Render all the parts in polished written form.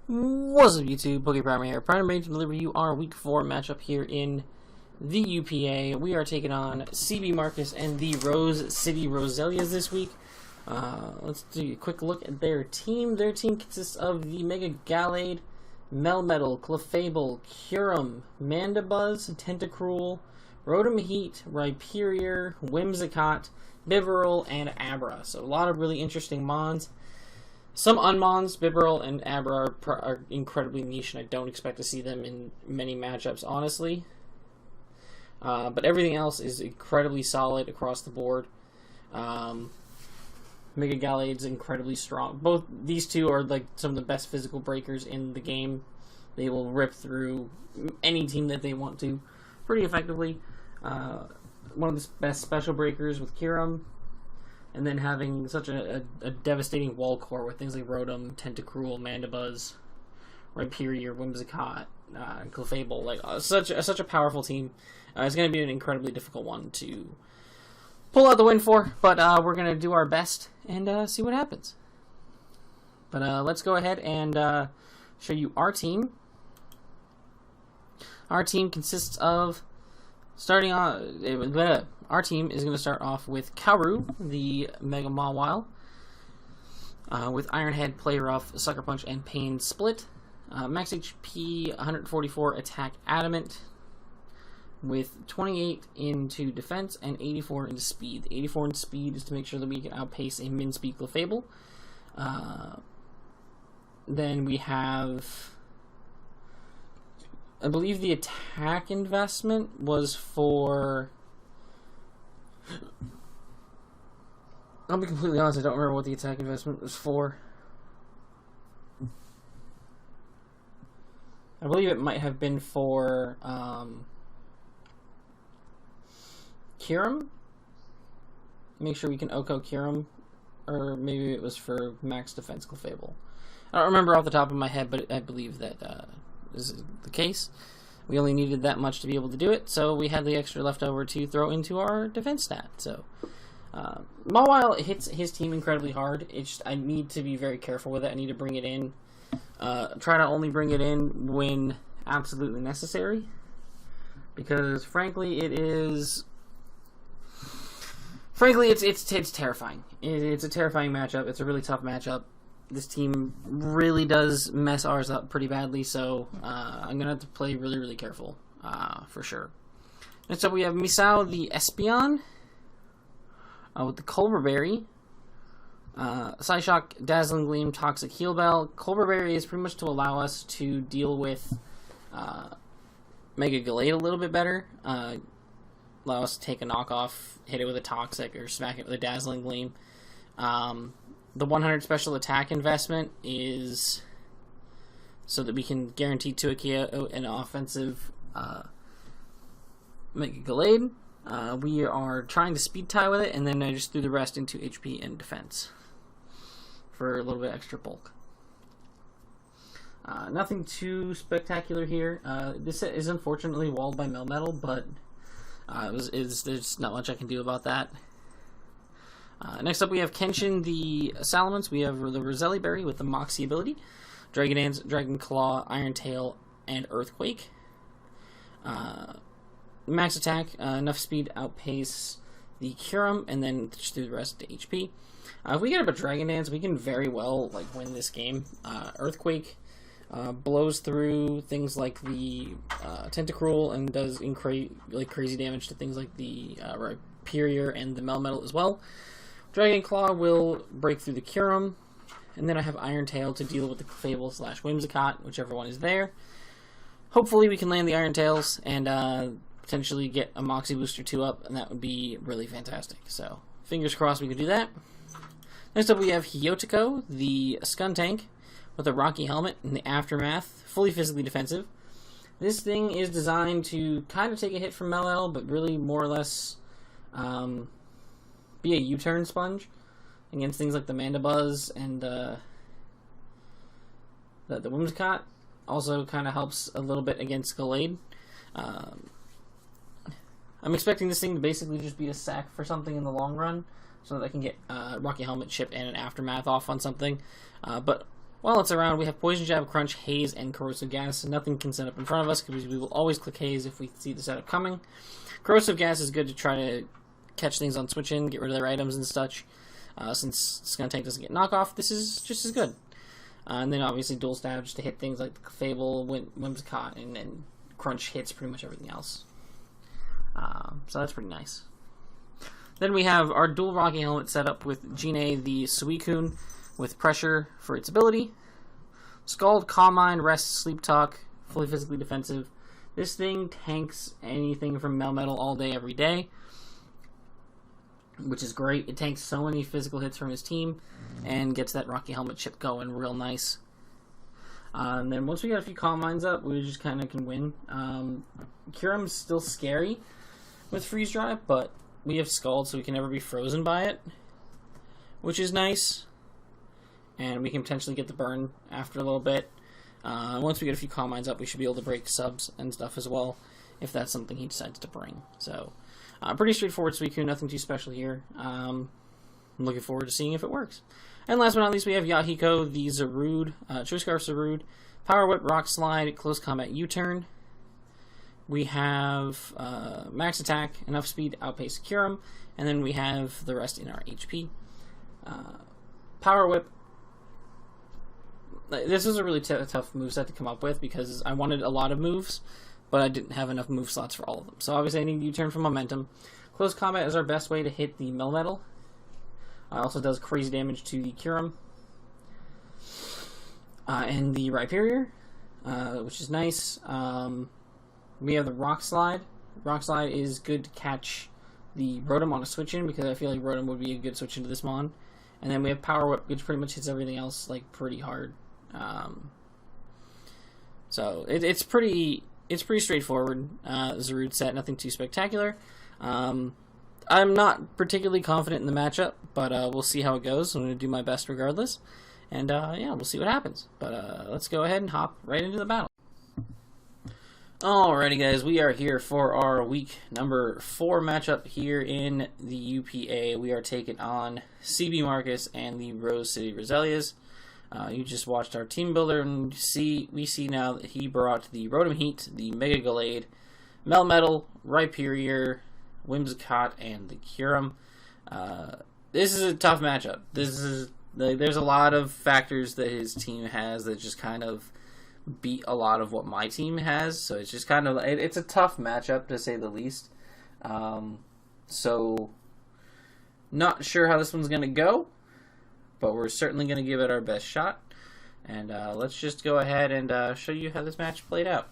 What's up, YouTube? PokePrimer here. Primer to deliver you our Week 4 matchup here in the UPA. We are taking on CB Marcus and the Rose City Roselias this week. Let's do a quick look at their team. Their team consists of the Mega Gallade, Melmetal, Clefable, Kyurem, Mandibuzz, Tentacruel, Rotom Heat, Rhyperior, Whimsicott, Bibarel, and Abra. So a lot of really interesting mons. Some unmons, Bibarel and Abra, are incredibly niche, and I don't expect to see them in many matchups, honestly. But everything else is incredibly solid across the board. Mega Gallade's incredibly strong. Both these two are like some of the best physical breakers in the game. They will rip through any team that they want to pretty effectively. One of the best special breakers with Kyurem. And then having such a devastating wall core with things like Rotom, Tentacruel, Mandibuzz, Rhyperior, Whimsicott, Clefable, like such a powerful team. It's going to be an incredibly difficult one to pull out the win for, but we're going to do our best and see what happens. But let's go ahead and show you our team. Our team consists of our team is going to start off with Karu, the Mega Mawile, with Iron Head, Play Rough, Sucker Punch, and Pain Split. Max HP, 144 attack Adamant, with 28 into defense and 84 into speed. The 84 in speed is to make sure that we can outpace a min-speed Clefable. Then we have, I believe the attack investment was for, I'll be completely honest, I don't remember what the attack investment was for. I believe it might have been for Kyurem. Make sure we can OHKO Kyurem, or maybe it was for max defense Clefable. I don't remember off the top of my head, but I believe that is the case. We only needed that much to be able to do it, so we had the extra left over to throw into our defense stat. So Mawile hits his team incredibly hard. It's just, I need to be very careful with it. I need to bring it in. Try to only bring it in when absolutely necessary, because frankly it's terrifying. It's a terrifying matchup. It's a really tough matchup. This team really does mess ours up pretty badly, so I'm going to have to play really, really careful, for sure. Next up, we have Misao the Espeon with the Culver Berry, Psyshock, Dazzling Gleam, Toxic Heal Bell. Culver Berry is pretty much to allow us to deal with Mega Gallade a little bit better. Allow us to take a knockoff, hit it with a Toxic, or smack it with a Dazzling Gleam. The 100 special attack investment is so that we can guarantee to Akia an offensive Mega Gallade. We are trying to speed tie with it, and then I just threw the rest into HP and defense for a little bit extra bulk. Nothing too spectacular here. This set is unfortunately walled by Melmetal, but there's not much I can do about that. Next up, we have Kenshin the Salamence. We have the Roselli Berry with the Moxie ability, Dragon Dance, Dragon Claw, Iron Tail, and Earthquake. Max attack, enough speed to outpace the Kyurem, and then just do the rest to HP. If we get up a Dragon Dance, we can very well win this game. Earthquake blows through things like the Tentacruel and does crazy damage to things like the Rhyperior and the Melmetal as well. Dragon Claw will break through the Kyurem, and then I have Iron Tail to deal with the Clefable / Whimsicott, whichever one is there. Hopefully we can land the Iron Tails and potentially get a Moxie Booster 2-up, and that would be really fantastic. So, fingers crossed we can do that. Next up we have Hyotiko, the Skuntank, with a Rocky Helmet in the Aftermath, fully physically defensive. This thing is designed to kind of take a hit from Melmetal, but really more or less be a U-turn sponge against things like the Mandibuzz and the Whimsicott. Also kind of helps a little bit against Gallade. I'm expecting this thing to basically just be a sack for something in the long run, so that I can get Rocky Helmet, Chip, and an Aftermath off on something. But While it's around, we have Poison Jab, Crunch, Haze, and Corrosive Gas. Nothing can set up in front of us because we will always click Haze if we see the setup coming. Corrosive Gas is good to try to catch things on switch in, get rid of their items and such. Since Skuntank doesn't get knockoff, this is just as good. And then obviously Dual Stab just to hit things like the Fable, Whimsicott, and then Crunch hits pretty much everything else. So that's pretty nice. Then we have our dual Rocky Helmet set up with Gine the Suicune with Pressure for its ability. Scald, Calm Mind, Rest, Sleep Talk, fully physically defensive. This thing tanks anything from Melmetal all day, every day, which is great. It tanks so many physical hits from his team and gets that Rocky Helmet chip going real nice. And then once we got a few Calm Minds up, we just kind of can win. Kyurem's still scary with Freeze Dry, but we have Scald, so we can never be frozen by it, which is nice. And we can potentially get the burn after a little bit. Once we get a few Calm Minds up, we should be able to break subs and stuff as well, if that's something he decides to bring. So, pretty straightforward Suicune, nothing too special here. I'm looking forward to seeing if it works. And last but not least, we have Yahiko, the Zarude, Choice Scarf Zarude, Power Whip, Rock Slide, Close Combat U-Turn. We have Max Attack, enough speed to outpace Kyurem, and then we have the rest in our HP. Power Whip. This is a really tough moveset to come up with because I wanted a lot of moves, but I didn't have enough move slots for all of them. So obviously I need U-Turn for momentum. Close Combat is our best way to hit the Melmetal. Also does crazy damage to the Kyurem. And the Rhyperior, which is nice. We have the Rock Slide. Rock Slide is good to catch the Rotom on a switch-in because I feel like Rotom would be a good switch into this Mon. And then we have Power Whip, which pretty much hits everything else like pretty hard. So it's pretty straightforward. Zarude set, nothing too spectacular. I'm not particularly confident in the matchup, but we'll see how it goes. I'm going to do my best regardless. And yeah, we'll see what happens. But let's go ahead and hop right into the battle. Alrighty guys, we are here for our week number 4 matchup here in the UPA. We are taking on CB Marcus and the Rose City Roselias. You just watched our team builder, and we see now that he brought the Rotom Heat, the Mega Gallade, Melmetal, Rhyperior, Whimsicott, and the Kyurem. This is a tough matchup. There's a lot of factors that his team has that just kind of beat a lot of what my team has, so it's just kind of it's a tough matchup to say the least. So not sure how this one's gonna go, but we're certainly gonna give it our best shot. And let's just go ahead and show you how this match played out.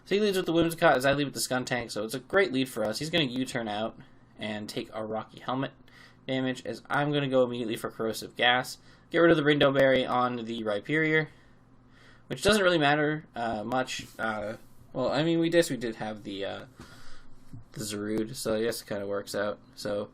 So he leads with the Whimsicott as I lead with the Skuntank, so it's a great lead for us. He's gonna U-turn out and take our Rocky Helmet damage as I'm gonna go immediately for Corrosive Gas, get rid of the Rindo Berry on the Rhyperior, which doesn't really matter much. Well, I mean, we did have the Zarude, so I guess it kind of works out. So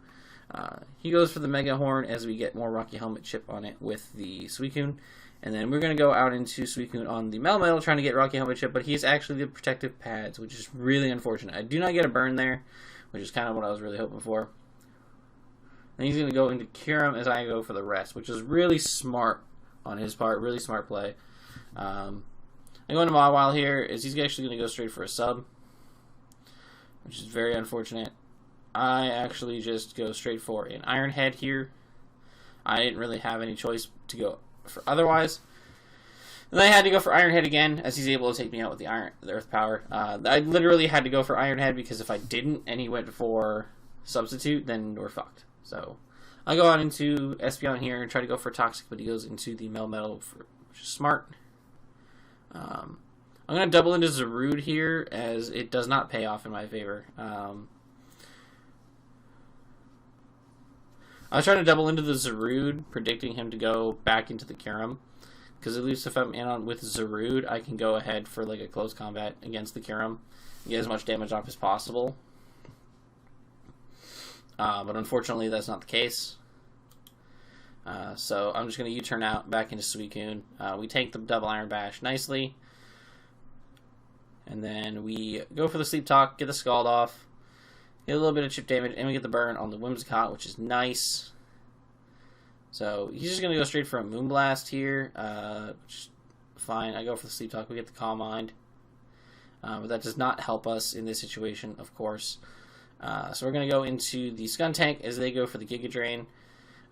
he goes for the Mega Horn as we get more Rocky Helmet chip on it with the Suicune. And then we're going to go out into Suicune on the Melmetal trying to get Rocky Helmet chip, but he's actually the Protective Pads, which is really unfortunate. I do not get a burn there, which is kind of what I was really hoping for. And he's going to go into Kyurem as I go for the rest, which is really smart on his part, really smart play. I'm going to Mawile here, is he's actually going to go straight for a sub, which is very unfortunate. I actually just go straight for an Iron Head here. I didn't really have any choice to go for otherwise. And I had to go for Iron Head again, as he's able to take me out with the Earth Power. I literally had to go for Iron Head because if I didn't and he went for Substitute, then we're fucked. So I go on into Espeon here and try to go for Toxic, but he goes into the Melmetal, which is smart. I'm going to double into Zarude here, as it does not pay off in my favor. I was trying to double into the Zarude, predicting him to go back into the Kyurem, because at least if I'm in on with Zarude, I can go ahead for like a close combat against the Kyurem, and get as much damage off as possible. But unfortunately, that's not the case. So I'm just going to U-turn out back into Suicune. We take the double Iron Bash nicely. And then we go for the Sleep Talk, get the Scald off, get a little bit of chip damage, and we get the burn on the Whimsicott, which is nice. So he's just going to go straight for a Moonblast here. Which is fine. I go for the Sleep Talk. We get the Calm Mind. But that does not help us in this situation, of course. So we're going to go into the Skuntank as they go for the Giga Drain.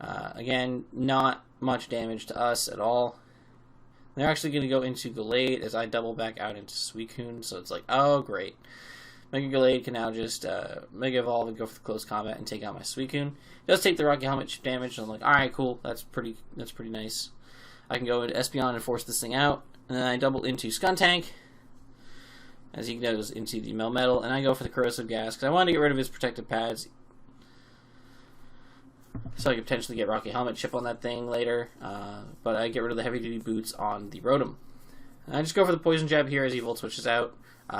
Again, not much damage to us at all. They're actually going to go into Gallade as I double back out into Suicune. So it's like, oh, great. Mega Gallade can now just Mega Evolve and go for the close combat and take out my Suicune. It does take the Rocky Helmet damage, so I'm like, alright, cool, that's pretty nice. I can go into Espeon and force this thing out, and then I double into Skuntank, as he goes into the Melmetal, and I go for the Corrosive Gas, because I wanted to get rid of his protective pads, so I could potentially get Rocky Helmet chip on that thing later, but I get rid of the Heavy Duty Boots on the Rotom. And I just go for the Poison Jab here as he Volt Switches out.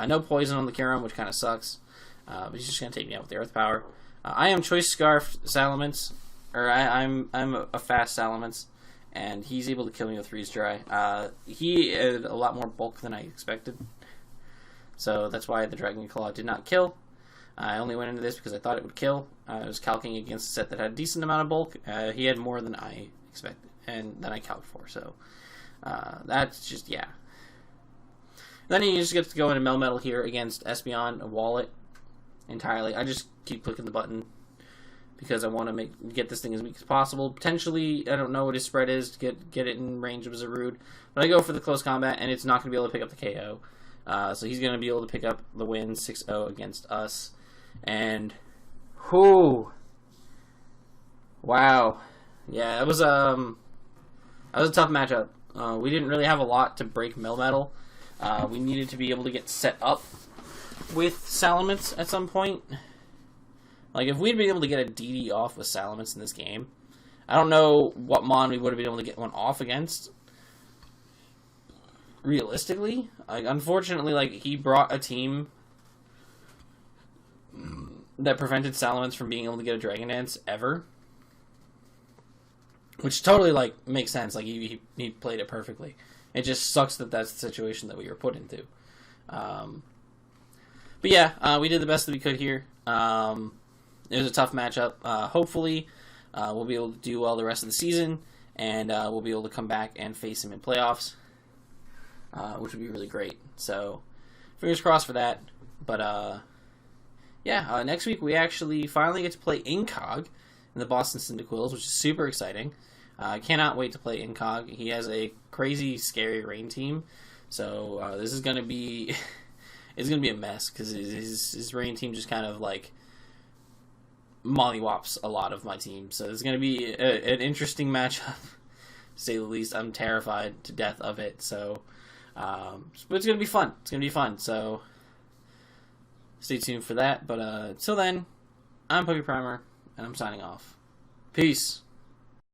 No poison on the Kyurem, which kind of sucks. But he's just going to take me out with the Earth Power. I am Choice Scarf Salamence. Or I'm a fast Salamence. And he's able to kill me with Freeze Dry. He had a lot more bulk than I expected. So that's why the Dragon Claw did not kill. I only went into this because I thought it would kill. I was calcing against a set that had a decent amount of bulk. He had more than I expected. And than I calced for. So that's just, yeah. Then he just gets to go into Melmetal here against Espeon, a Wallet, entirely. I just keep clicking the button because I want to get this thing as weak as possible. Potentially, I don't know what his spread is to get it in range of Zarude, but I go for the close combat, and it's not going to be able to pick up the KO. So he's going to be able to pick up the win 6-0 against us. And, whoo! Wow. Yeah, it was a tough matchup. We didn't really have a lot to break Melmetal. We needed to be able to get set up with Salamence at some point. Like, if we'd been able to get a DD off with Salamence in this game, I don't know what Mon we would have been able to get one off against. Realistically. Like, unfortunately, like, he brought a team that prevented Salamence from being able to get a Dragon Dance ever. Which totally, like, makes sense. Like, he played it perfectly. It just sucks that that's the situation that we were put into. But yeah, we did the best that we could here. It was a tough matchup. Hopefully, we'll be able to do well the rest of the season, and we'll be able to come back and face him in playoffs, which would be really great. So, fingers crossed for that. But yeah, next week we actually finally get to play Incog in the Boston Cyndaquils, which is super exciting. I cannot wait to play Incog. He has a crazy, scary rain team, so this is going to be it's going to be a mess because his rain team just kind of like mollywops a lot of my team. So it's going to be an interesting matchup, to say the least. I'm terrified to death of it. So, but it's going to be fun. It's going to be fun. So stay tuned for that. But until then, I'm PokePrimer, and I'm signing off. Peace.